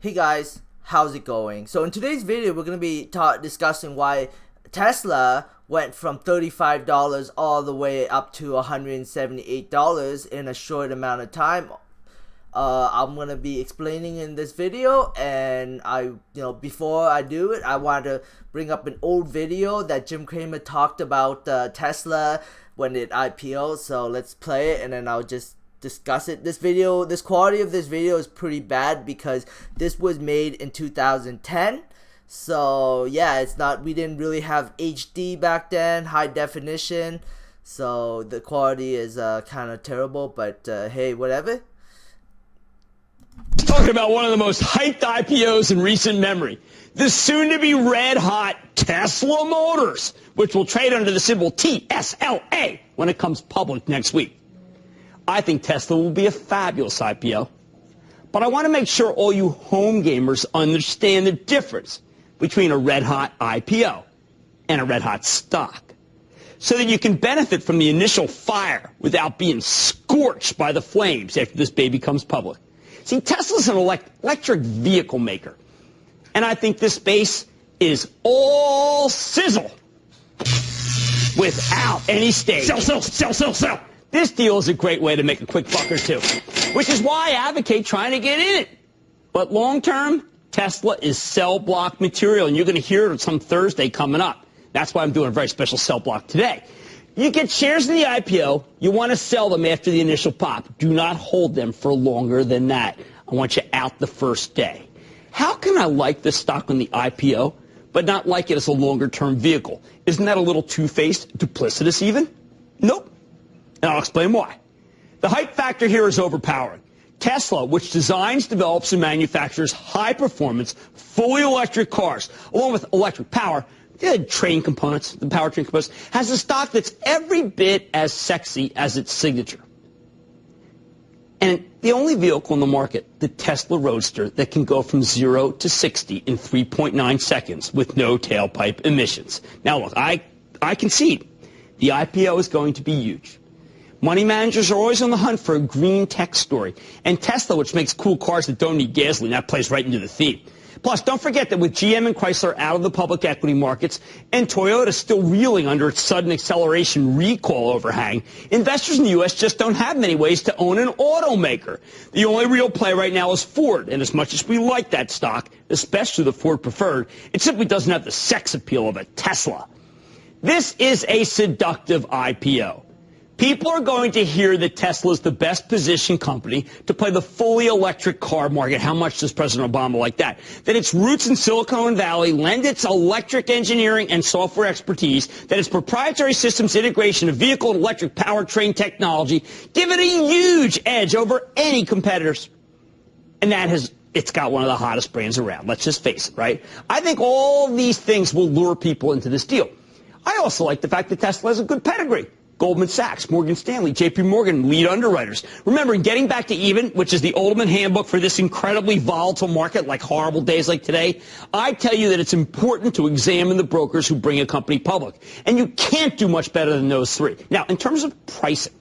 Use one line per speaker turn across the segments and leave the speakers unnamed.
Hey guys, how's it going? So in today's video, we're going to be discussing why Tesla went from $35 all the way up to $178 in a short amount of time. I'm going to be explaining in this video, and before I do it, I want to bring up an old video that Jim Cramer talked about Tesla when it IPO'd. So let's play it, and then I'll just discuss it. This quality of this video is pretty bad because this was made in 2010. So yeah, we didn't really have HD back then, high definition. So the quality is kind of terrible, but hey, whatever.
Talking about one of the most hyped IPOs in recent memory, the soon-to-be red-hot Tesla Motors, which will trade under the symbol TSLA when it comes public next week. I think Tesla will be a fabulous IPO, but I want to make sure all you home gamers understand the difference between a red-hot IPO and a red-hot stock, so that you can benefit from the initial fire without being scorched by the flames after this baby comes public. See, Tesla's an electric vehicle maker, and I think this space is all sizzle without any stage. Sell. This deal is a great way to make a quick buck or two, which is why I advocate trying to get in it. But long term, Tesla is cell block material, and you're going to hear it some Thursday coming up. That's why I'm doing a very special cell block today. You get shares in the IPO, you want to sell them after the initial pop. Do not hold them for longer than that. I want you out the first day. How can I like this stock on the IPO, but not like it as a longer-term vehicle? Isn't that a little two-faced, duplicitous even? Nope. And I'll explain why. The hype factor here is overpowering. Tesla, which designs, develops, and manufactures high-performance, fully electric cars, along with electric power, the train components, the powertrain components, has a stock that's every bit as sexy as its signature. And the only vehicle in the market, the Tesla Roadster, that can go from 0 to 60 in 3.9 seconds with no tailpipe emissions. Now, look, I concede the IPO is going to be huge. Money managers are always on the hunt for a green tech story. And Tesla, which makes cool cars that don't need gasoline, that plays right into the theme. Plus, don't forget that with GM and Chrysler out of the public equity markets and Toyota still reeling under its sudden acceleration recall overhang, investors in the U.S. just don't have many ways to own an automaker. The only real play right now is Ford, and as much as we like that stock, especially the Ford Preferred, it simply doesn't have the sex appeal of a Tesla. This is a seductive IPO. People are going to hear that Tesla is the best positioned company to play the fully electric car market. How much does President Obama like that? That its roots in Silicon Valley lend its electric engineering and software expertise, that its proprietary systems integration of vehicle and electric powertrain technology give it a huge edge over any competitors. And it's got one of the hottest brands around. Let's just face it, right? I think all these things will lure people into this deal. I also like the fact that Tesla has a good pedigree. Goldman Sachs, Morgan Stanley, JP Morgan, lead underwriters. Remember, in Getting Back to Even, which is the ultimate handbook for this incredibly volatile market, like horrible days like today, I tell you that it's important to examine the brokers who bring a company public. And you can't do much better than those three. Now, in terms of pricing,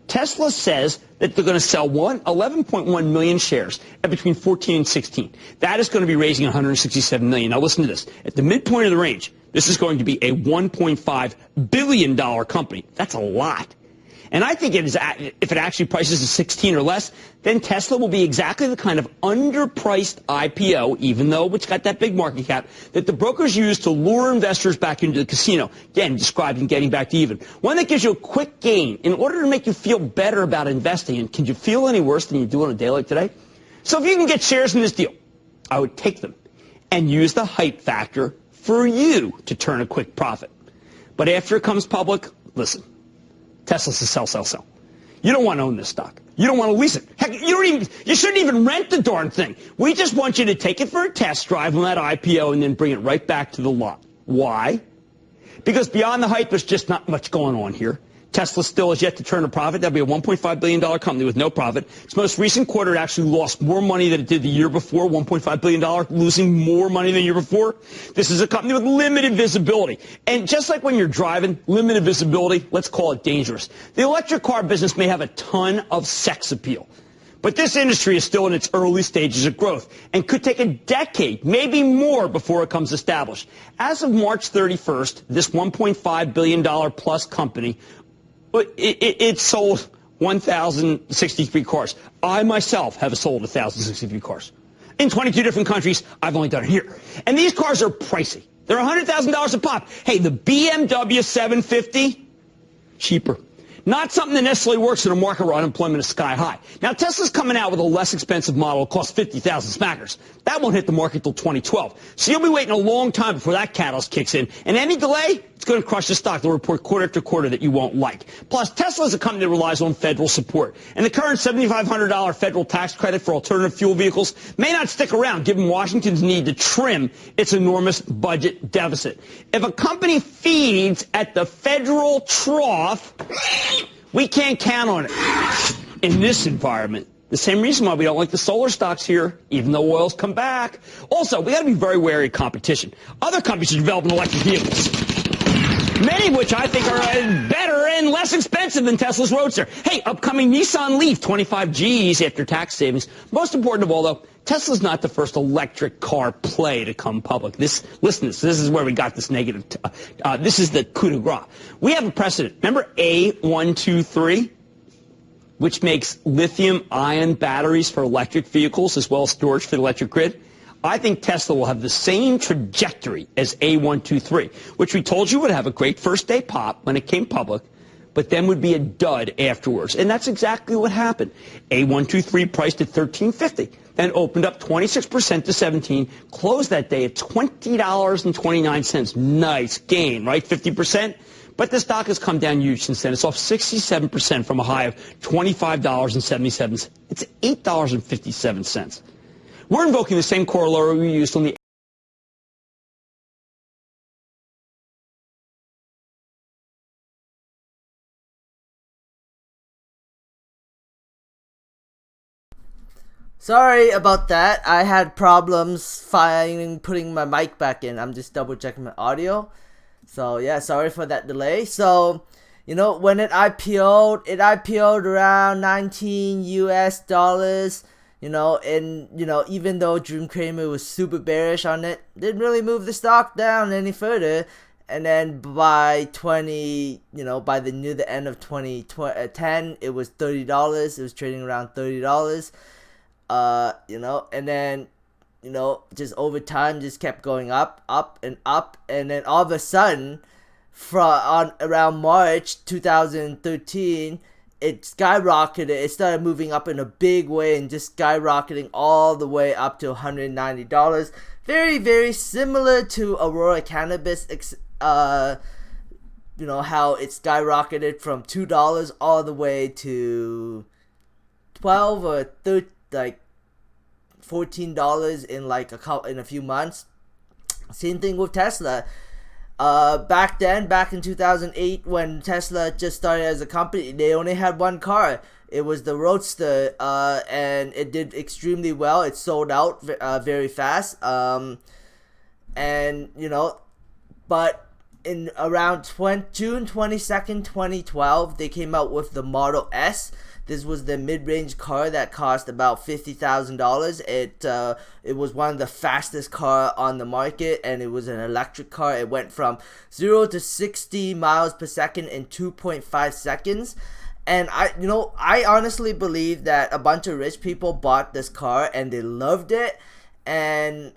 Tesla says that they're going to sell 11.1 million shares at between 14 and 16. That is going to be raising $167 million. Now listen to this. At the midpoint of the range, this is going to be a $1.5 billion company. That's a lot. And I think if it actually prices at 16 or less, then Tesla will be exactly the kind of underpriced IPO, even though it's got that big market cap, that the brokers use to lure investors back into the casino. Again, described in Getting Back to Even. One that gives you a quick gain in order to make you feel better about investing. And can you feel any worse than you do on a day like today? So if you can get shares in this deal, I would take them and use the hype factor for you to turn a quick profit. But after it comes public, listen. Tesla's a sell. You don't want to own this stock. You don't want to lease it. Heck, you shouldn't even rent the darn thing. We just want you to take it for a test drive on that IPO and then bring it right back to the lot. Why? Because beyond the hype, there's just not much going on here. Tesla still has yet to turn a profit. That'll be a $1.5 billion company with no profit. Its most recent quarter, it actually lost more money than it did the year before, $1.5 billion, losing more money than the year before. This is a company with limited visibility. And just like when you're driving, limited visibility, let's call it dangerous. The electric car business may have a ton of sex appeal. But this industry is still in its early stages of growth and could take a decade, maybe more, before it comes established. As of March 31st, this $1.5 billion plus company, it sold 1,063 cars. I myself have sold 1,063 cars. In 22 different countries. I've only done it here. And these cars are pricey. They're $100,000 a pop. Hey, the BMW 750, cheaper. Not something that necessarily works in a market where unemployment is sky high. Now, Tesla's coming out with a less expensive model. It costs 50,000 smackers. That won't hit the market till 2012. So you'll be waiting a long time before that catalyst kicks in. And any delay, it's going to crush the stock. They'll report quarter after quarter that you won't like. Plus, Tesla is a company that relies on federal support. And the current $7,500 federal tax credit for alternative fuel vehicles may not stick around, given Washington's need to trim its enormous budget deficit. If a company feeds at the federal trough, we can't count on it in this environment. The same reason why we don't like the solar stocks here, even though oil's come back. Also, we got to be very wary of competition. Other companies are developing electric vehicles, many of which I think are better and less expensive than Tesla's Roadster. Hey, upcoming Nissan Leaf, 25 Gs after tax savings. Most important of all, though, Tesla's not the first electric car play to come public. Listen to this. This is where we got this negative. This is the coup de grace. We have a precedent. Remember A123, which makes lithium-ion batteries for electric vehicles as well as storage for the electric grid? I think Tesla will have the same trajectory as A123, which we told you would have a great first-day pop when it came public, but then would be a dud afterwards. And that's exactly what happened. A123 priced at $13.50, then opened up 26% to $17, closed that day at $20.29. Nice gain, right? 50%? But the stock has come down huge since then. It's off 67% from a high of $25.77. It's $8.57. We're invoking the same corollary we used on the
Sorry about that. I had problems putting my mic back in. I'm just double checking my audio. So yeah, sorry for that delay. So, you know, when it IPO'd around 19 US dollars. You know, and, you know, even though Jim Cramer was super bearish on it, didn't really move the stock down any further. And then by by the end of 2010, it was $30. It was trading around $30. You know, and then, you know, just over time, just kept going up, and then all of a sudden, around March 2013. It skyrocketed. It started moving up in a big way and just skyrocketing all the way up to $190. Very, very similar to Aurora Cannabis. You know how it skyrocketed from $2 all the way to $12 or $14 in a few months. Same thing with Tesla. Back in 2008, when Tesla just started as a company, they only had one car. It was the Roadster, and it did extremely well. It sold out very fast. And, you know, but in around June 22nd, 2012, they came out with the Model S. This was the mid-range car that cost about $50,000. It was one of the fastest car on the market, and it was an electric car. It went from 0 to 60 miles per second in 2.5 seconds. And I honestly believe that a bunch of rich people bought this car and they loved it, and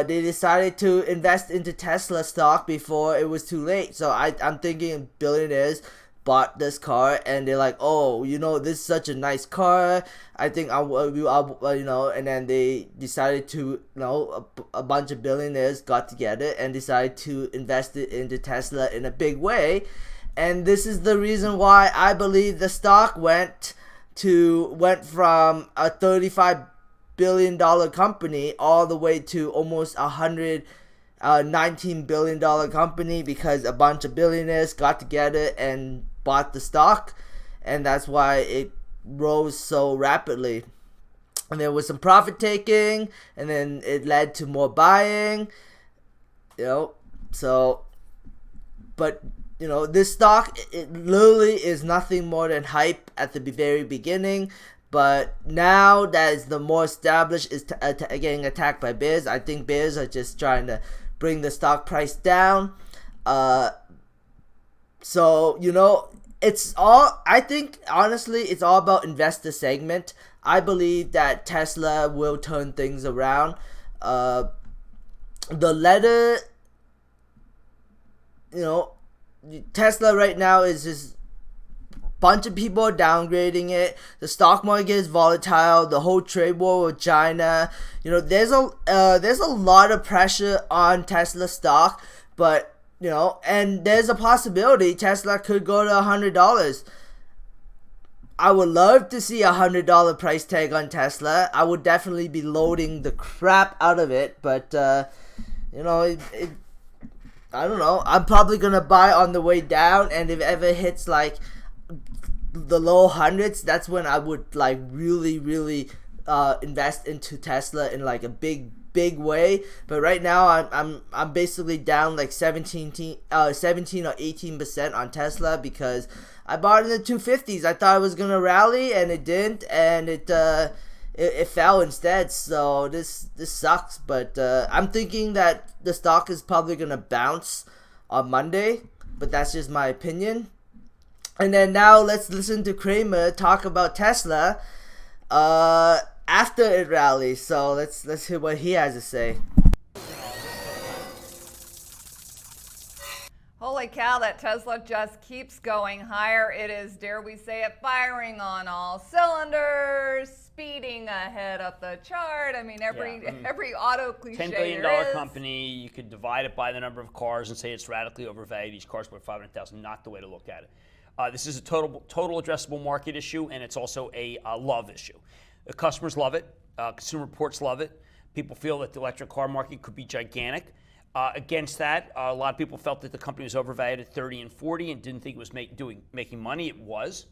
they decided to invest into Tesla stock before it was too late. So I'm thinking billionaires bought this car and they're like, oh, you know, this is such a nice car. I think I'll you know, and then they decided to, you know, a bunch of billionaires got together and decided to invest it into Tesla in a big way. And this is the reason why I believe the stock went from a $35 billion company all the way to almost $19 billion company, because a bunch of billionaires got together and bought the stock, and that's why it rose so rapidly. And there was some profit taking, and then it led to more buying, you know. So, but you know, this stock, it literally is nothing more than hype at the very beginning. But now that is the more established is getting attacked by bears. I think bears are just trying to bring the stock price down. So, it's all, I think, honestly, it's all about investor segment. I believe that Tesla will turn things around. The letter, Tesla right now is just bunch of people are downgrading it. The stock market is volatile. The whole trade war with China. There's a lot of pressure on Tesla stock, but and there's a possibility Tesla could go to $100. I would love to see $100 price tag on Tesla. I would definitely be loading the crap out of it, but I don't know. I'm probably gonna buy on the way down, and if it ever hits like the low hundreds, that's when I would like really invest into Tesla in like a big way. But right now I'm basically down like 17 or 18% on Tesla because I bought in the 250s. I thought it was gonna rally and it didn't, and it fell instead. So this sucks, but I'm thinking that the stock is probably gonna bounce on Monday, but that's just my opinion. And then now let's listen to Kramer talk about Tesla after it rallies. So let's hear what he has to say.
Holy cow, that Tesla just keeps going higher. It is, dare we say it, firing on all cylinders, speeding ahead up the chart. I mean, every auto cliche
$10 billion company, you could divide it by the number of cars and say it's radically overvalued. Each car's worth $500,000, not the way to look at it. This is a total addressable market issue, and it's also a love issue. The customers love it. Consumer Reports love it. People feel that the electric car market could be gigantic. Against that, a lot of people felt that the company was overvalued at 30 and 40 and didn't think it was making money. It was.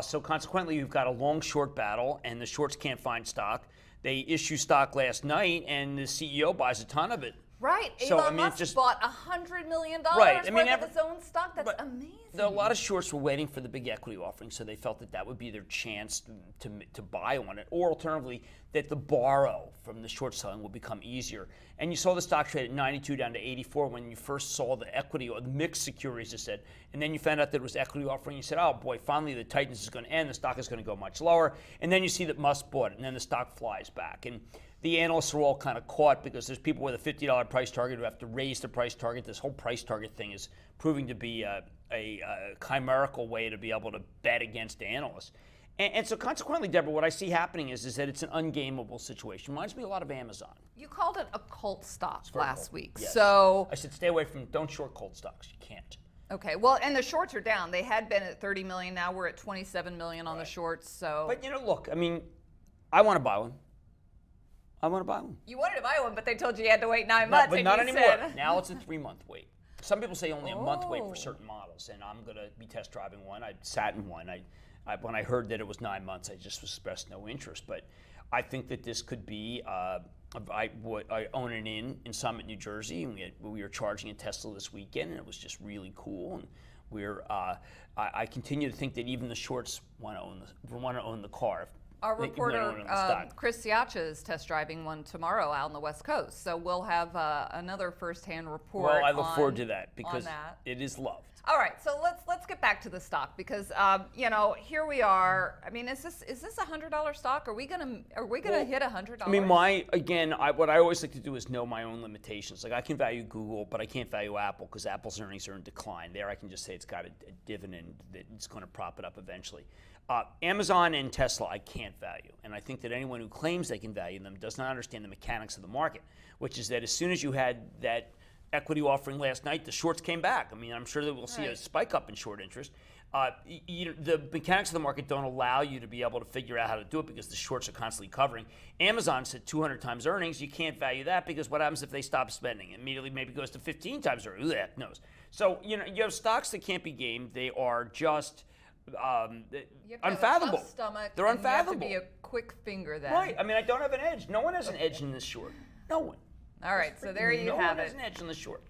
So consequently, you've got a long-short battle, and the shorts can't find stock. They issue stock last night, and the CEO buys a ton of it.
Right.
So,
Elon Musk bought $100 million worth of his own stock. That's amazing.
A lot of shorts were waiting for the big equity offering, so they felt that would be their chance to buy on it, or alternatively, that the borrow from the short selling will become easier. And you saw the stock trade at 92 down to 84 when you first saw the equity or the mixed securities, I said, and then you found out that it was equity offering. You said, oh boy, finally the tightness is going to end. The stock is going to go much lower. And then you see that Musk bought it, and then the stock flies back. And the analysts are all kind of caught because there's people with a $50 price target who have to raise the price target. This whole price target thing is proving to be a chimerical way to be able to bet against analysts. And so consequently, Deborah, what I see happening is that it's an ungameable situation. Reminds me a lot of Amazon.
You called it a cult stock last week.
Yes.
So
I said stay away from, don't short cult stocks. You can't.
Okay, well, and the shorts are down. They had been at 30 million. Now we're at 27 million on the shorts. So,
but look, I mean, I want to buy one.
You wanted to buy one, but they told you had to wait 9 months.
But not anymore. Now it's a 3-month wait. Some people say only a month wait for certain models, and I'm going to be test driving one. I sat in one. When I heard that it was 9 months, I just expressed no interest. But I think that this could be. I own an inn in Summit, New Jersey, and we were charging a Tesla this weekend, and it was just really cool. And I continue to think that even the shorts want to own the car.
Our reporter, Chris Siacha, is test driving one tomorrow out on the West Coast. So we'll have another firsthand report.
Well, I look forward to that because it is loved.
All right, so let's get back to the stock because here we are. I mean, is this $100 stock? Are we gonna hit $100?
I mean, what I always like to do is know my own limitations. Like I can value Google, but I can't value Apple because Apple's earnings are in decline. There, I can just say it's got a dividend that's going to prop it up eventually. Amazon and Tesla, I can't value, and I think that anyone who claims they can value them does not understand the mechanics of the market, which is that as soon as you had that equity offering last night, the shorts came back. I mean, I'm sure that we'll see a spike up in short interest. The mechanics of the market don't allow you to be able to figure out how to do it because the shorts are constantly covering. Amazon's at 200 times earnings. You can't value that because what happens if they stop spending? It immediately maybe goes to 15 times earnings. Who the heck knows? So, you have stocks that can't be gamed. They are just unfathomable. They're unfathomable.
You have to be a quick finger then.
Right. I mean, I don't have an edge. No one has an edge in this short. No one.
All right, so there you have it.
No one has an edge in the short.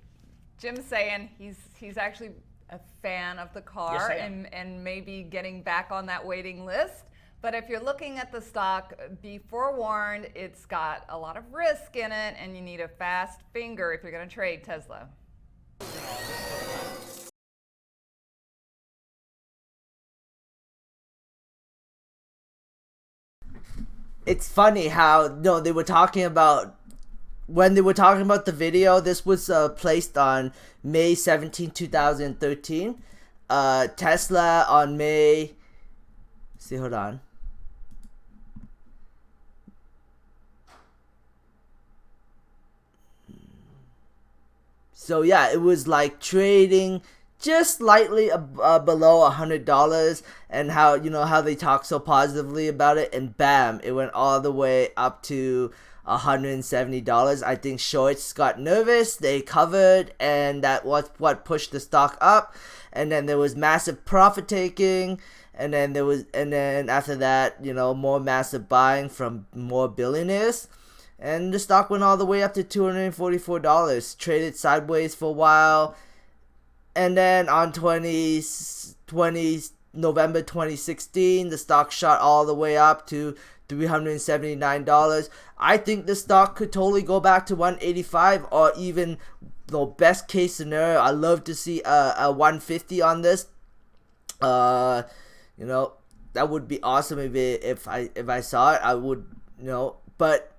Jim's saying he's actually a fan of the car and maybe getting back on that waiting list. But if you're looking at the stock, be forewarned, it's got a lot of risk in it, and you need a fast finger if you're going to trade Tesla.
It's funny how they were talking about, when they were talking about the video, this was placed on May 17, 2013. Tesla on May, see, hold on. So yeah, it was like trading just slightly below $100, and how how they talk so positively about it, and bam, it went all the way up to $170. I think shorts got nervous, they covered, and that was what pushed the stock up. And then there was massive profit taking, and then after that, more massive buying from more billionaires. And the stock went all the way up to $244, traded sideways for a while. And then on November 2016, the stock shot all the way up to $379. I think the stock could totally go back to 185, or even the best case scenario, I'd love to see a 150 on this. That would be awesome if I saw it. I would, but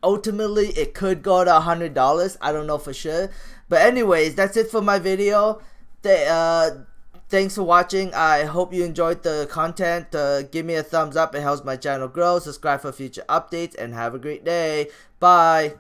ultimately it could go to $100. I don't know for sure. But anyways, that's it for my video. Thanks for watching. I hope you enjoyed the content. Give me a thumbs up, it helps my channel grow. Subscribe for future updates, and have a great day. Bye.